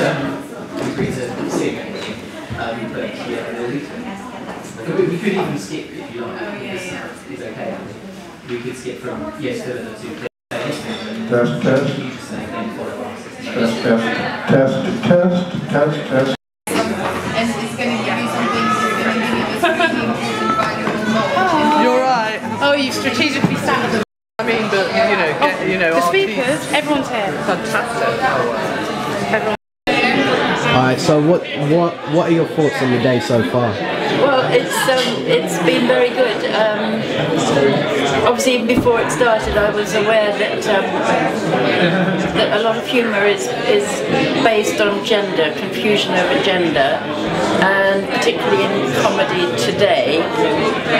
feel free to see it. But yeah, we could even skip if you like. It's okay. We could skip from yesterday to Test, test. And it's going to give you something that's going to give you this really important valuable knowledge. You're right. Oh, you strategically sat at the... I mean, but the speakers, everyone's here. Fantastic. Everyone. Alright, so what are your thoughts on the day so far? Well, it's been very good. Obviously, before it started, I was aware that that a lot of humour is based on gender, confusion over gender, and particularly in comedy today,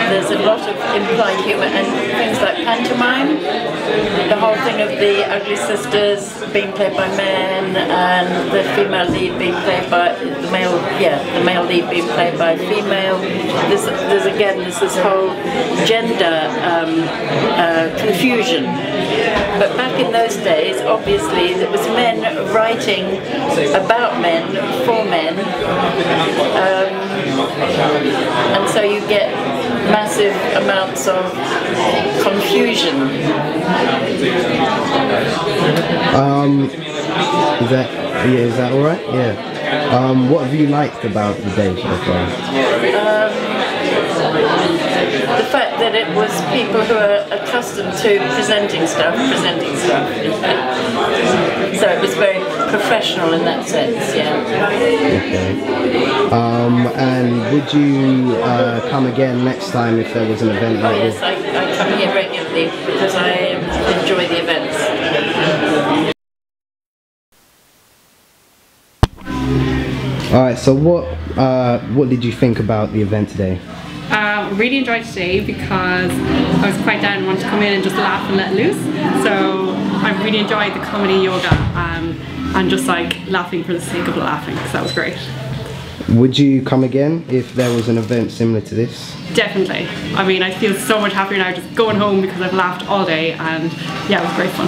there's a lot of implied humour and things like pantomime. The whole thing of the ugly sisters being played by men and the female lead being played by the male lead being played by female. There's again this whole gender confusion. But back in those days, obviously, there was men writing about men for men, and so you get massive amounts of confusion. Is that all right? Yeah. What have you liked about the day so far? The fact that it was people who are accustomed to presenting stuff. So it was very professional in that sense, yeah. Okay. And would you come again next time if there was an event like this? Yes, I come here regularly because I enjoy the events. Alright, so what did you think about the event today? Really enjoyed today because I was quite down and wanted to come in and just laugh and let loose. So I really enjoyed the comedy yoga and just like laughing for the sake of laughing, so that was great. Would you come again if there was an event similar to this? Definitely. I mean, I feel so much happier now just going home because I've laughed all day, and yeah, it was great fun.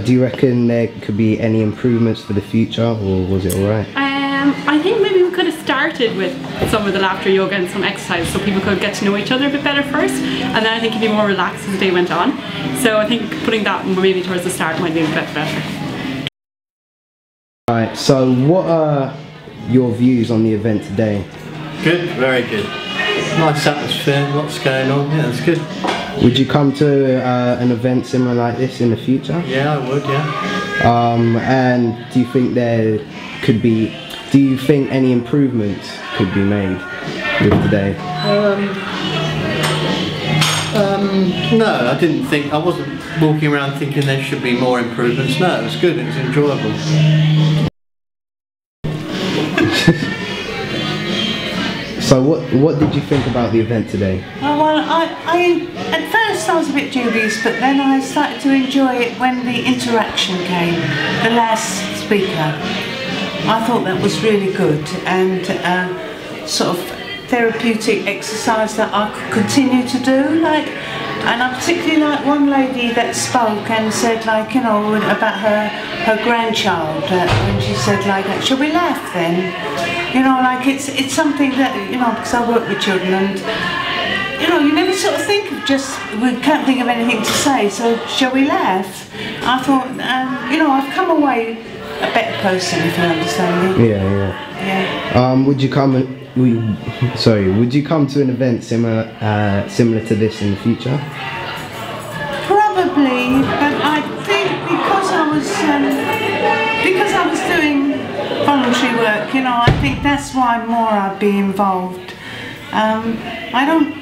Do you reckon there could be any improvements for the future, or was it alright? I think maybe we could have started with some of the laughter yoga and some exercise so people could get to know each other a bit better first, and then I think it'd be more relaxed as the day went on. So I think putting that maybe towards the start might be a bit better. Alright, so what are your views on the event today? Good, very good. Nice atmosphere, lots going on, yeah, it's good. Would you come to an event similar like this in the future? Yeah, I would, yeah. And do you think do you think any improvements could be made with today? No, I wasn't walking around thinking there should be more improvements. No, it was good, it was enjoyable. So what did you think about the event today? Oh, well, I at first I was a bit dubious, but then I started to enjoy it when the interaction came, the last speaker. I thought that was really good, and sort of therapeutic exercise that I could continue to do. And I particularly like one lady that spoke and said, like, you know, about her grandchild, when she said, like, shall we laugh then? You know, like it's something that, you know, because I work with children, and you know, you never sort of think of we can't think of anything to say, so shall we laugh? I thought, you know, I've come away a better person, if you understand me. Yeah. Would you come to an event similar to this in the future? Probably, but I think because I was doing voluntary work, you know, I think that's why more I'd be involved. I don't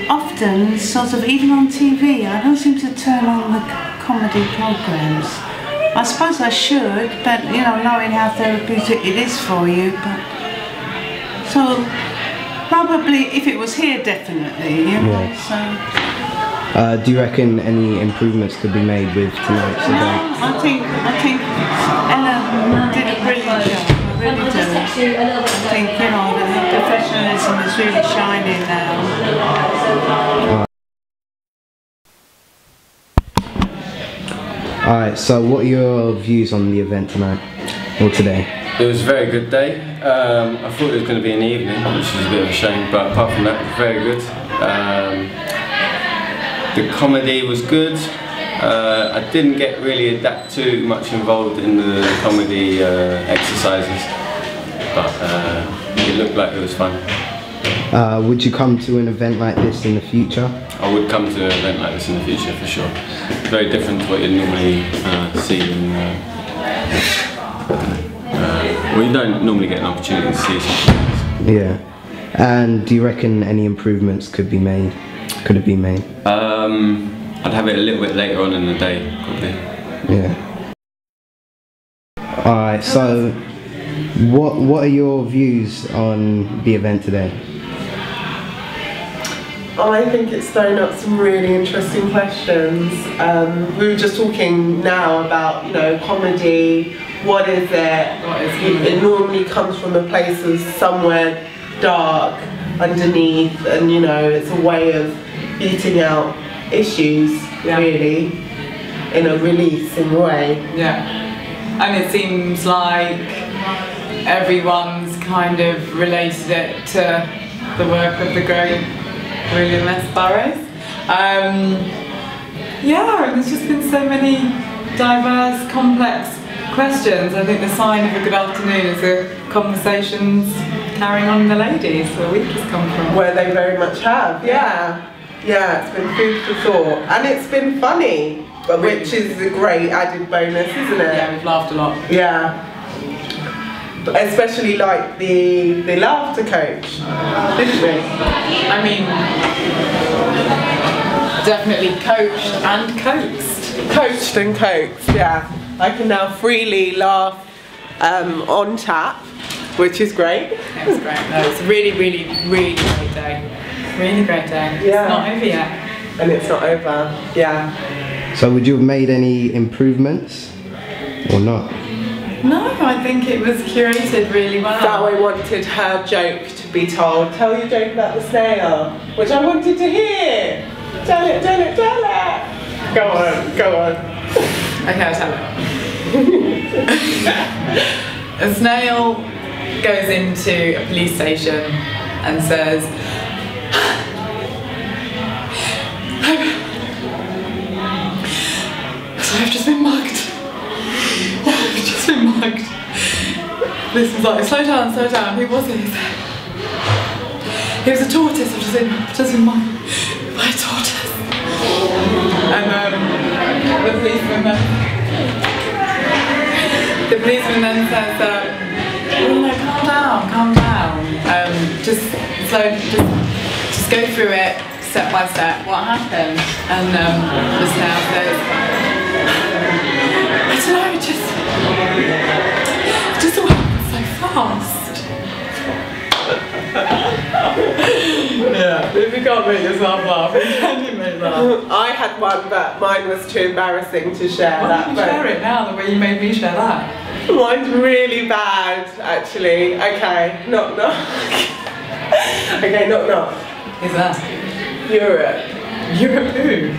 often sort of, even on TV, I don't seem to turn on the comedy programs. I suppose I should, but you know, knowing how therapeutic it is for you, but so probably if it was here, definitely, you know. Yeah. So. Do you reckon any improvements could be made with tonight's event? I think Ella did a brilliant job. I really do. I think, you know, the professionalism is really shining now. Alright, so what are your views on the event tonight? or today? It was a very good day. I thought it was going to be in the evening, which is a bit of a shame, but apart from that, it was very good. The comedy was good. I didn't get really that too much involved in the comedy exercises, but it looked like it was fun. Would you come to an event like this in the future? I would come to an event like this in the future for sure. Very different to what you normally see in. Well, you don't normally get an opportunity to see something like this. Yeah. And do you reckon any improvements could be made? Could it be made? I'd have it a little bit later on in the day, probably. Yeah. Alright, so what are your views on the event today? I think it's thrown up some really interesting questions. We were just talking now about, you know, comedy. What is it? It normally comes from a place of somewhere dark underneath, and you know, it's a way of beating out issues, really, in a releasing way. Yeah, and it seems like everyone's kind of related it to the work of the great William S. Burroughs. Yeah, and there's just been so many diverse, complex questions. I think the sign of a good afternoon is the conversations carrying on in the ladies, where we've just come from. Where they very much have, yeah. Yeah, it's been food for thought. And it's been funny, which is a great added bonus, isn't it? Yeah, we've laughed a lot. Yeah. Especially like the laughter coach, didn't we? I mean, definitely coached and coaxed. Coached and coaxed, yeah. I can now freely laugh on tap, which is great. It was great. No, it's a really, really, really great day. Really great day. Yeah. It's not over yet. And it's not over, yeah. So would you have made any improvements or not? No, I think it was curated really well. So I wanted her joke to be told. Tell your joke about the snail, which I wanted to hear. Tell it, tell it, tell it. Go on, go on. Okay, I'll tell it. A snail goes into a police station and says, so I've just been mugged. I've just been mugged. This was like, slow down, who was it? He was a tortoise, I've just been mugged by a tortoise. And the policeman then says, oh, no, calm down. Just go through it step by step. What happened? And the snail says, I don't know, it just all happened so fast. Yeah, if you can't make yourself laugh, can you make laugh? I had one, but mine was too embarrassing to share. Why don't you share it now, the way you made me share that? Mine's really bad, actually. Okay, knock knock. Okay, knock knock. Who's that? Europe. Europe who?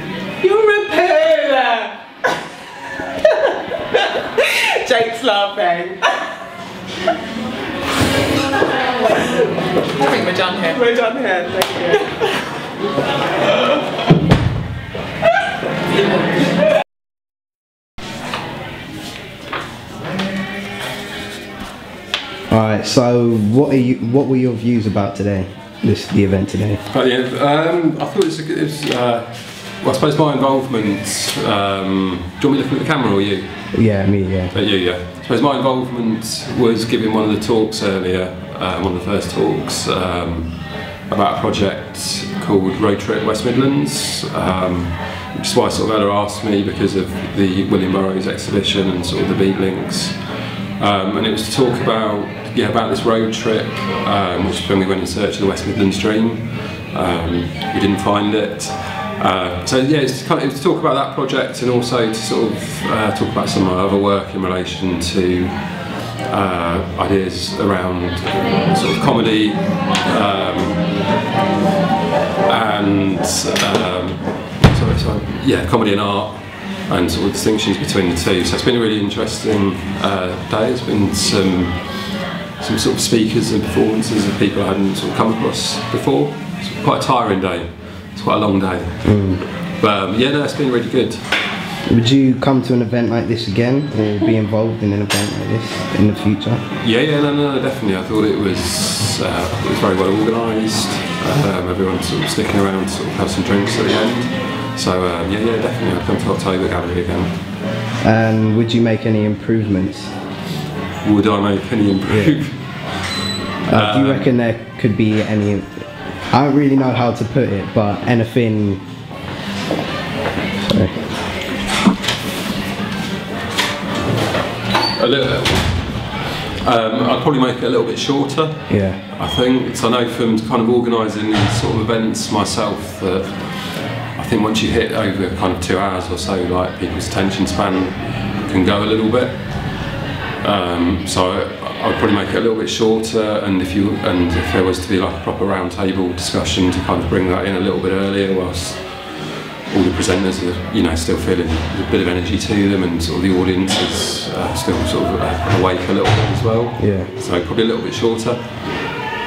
Europe who? Jake's laughing. I think we're done here. We're done here, thank you. Alright, so what were your views about today? The event today? I thought it was well, I suppose my involvement, do you want me looking at the camera or you? Yeah, me, yeah. You, yeah. I suppose my involvement was giving one of the talks earlier, one of the first talks, about a project called Road Trip West Midlands, which is why sort of Ella asked me because of the William Burroughs exhibition and sort of the beat links. And it was to talk about this road trip, which when we went in search of the West Midlands Dream, we didn't find it. So yeah, it was to talk about that project and also to sort of talk about some of my other work in relation to ideas around sort of comedy and comedy and art, and sort of distinctions between the two. So it's been a really interesting day. It's been some sort of speakers and performances of people I hadn't sort of come across before. It's quite a tiring day. It's quite a long day. But yeah, no, it's been really good. Would you come to an event like this again, or be involved in an event like this in the future? Yeah, no, definitely. I thought it was very well organised. Everyone sort of sticking around to sort of have some drinks at the end. So yeah, definitely. I'd come to October Gallery again. And would you make any improvements? Would I make any improvements? Yeah. Do you reckon there could be any? I don't really know how to put it, but anything. Sorry. A little bit. I'd probably make it a little bit shorter. Yeah. I think. So I know from kind of organising these sort of events myself that I think once you hit over kind of 2 hours or so, like people's attention span can go a little bit. So I'd probably make it a little bit shorter, and if there was to be like a proper round table discussion, to kind of bring that in a little bit earlier, whilst all the presenters are, still feeling a bit of energy to them, and sort of the audience is still sort of awake a little bit as well. Yeah. So probably a little bit shorter.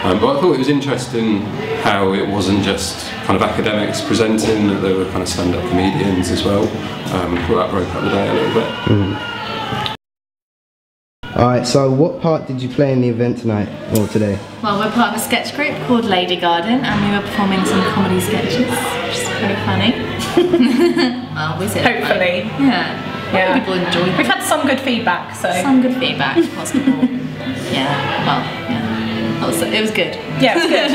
But I thought it was interesting how it wasn't just kind of academics presenting; that there were kind of stand-up comedians as well. I thought that broke up the day a little bit. Alright, so what part did you play in the event tonight, or today? Well, we're part of a sketch group called Lady Garden, and we were performing some comedy sketches, which is pretty funny. Well, we said hopefully. Funny. Yeah. People enjoyed it. We've had some good feedback, so. Some good feedback, possible. Yeah, it was good. Yeah, it was good.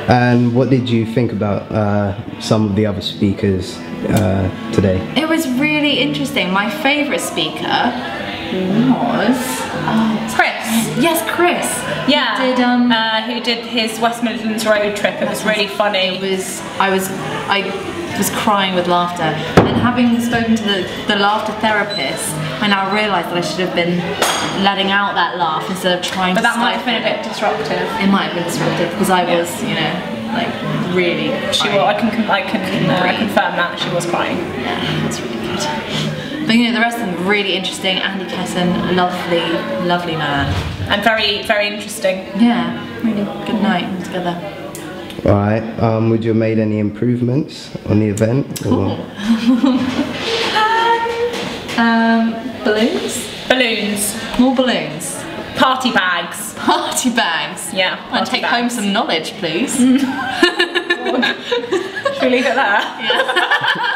And what did you think about some of the other speakers today? It was really interesting. My favourite speaker was Chris. Yes, Chris. Yeah. Who did his West Midlands road trip. It was really funny. I was crying with laughter, and having spoken to the laughter therapist, I now realise that I should have been letting out that laugh instead of trying to. But that might have been a bit disruptive. It might have been disruptive because I was, like really. I can confirm that she was crying. Yeah, that's really good. But the rest of them were really interesting. Andy Kesson, lovely man, and very, very interesting. Yeah, really good night all together. Alright, would you have made any improvements on the event? Or? Balloons. More balloons. Party bags. Party bags. Yeah. I'll take home some knowledge, please. Should we leave it there? Yeah.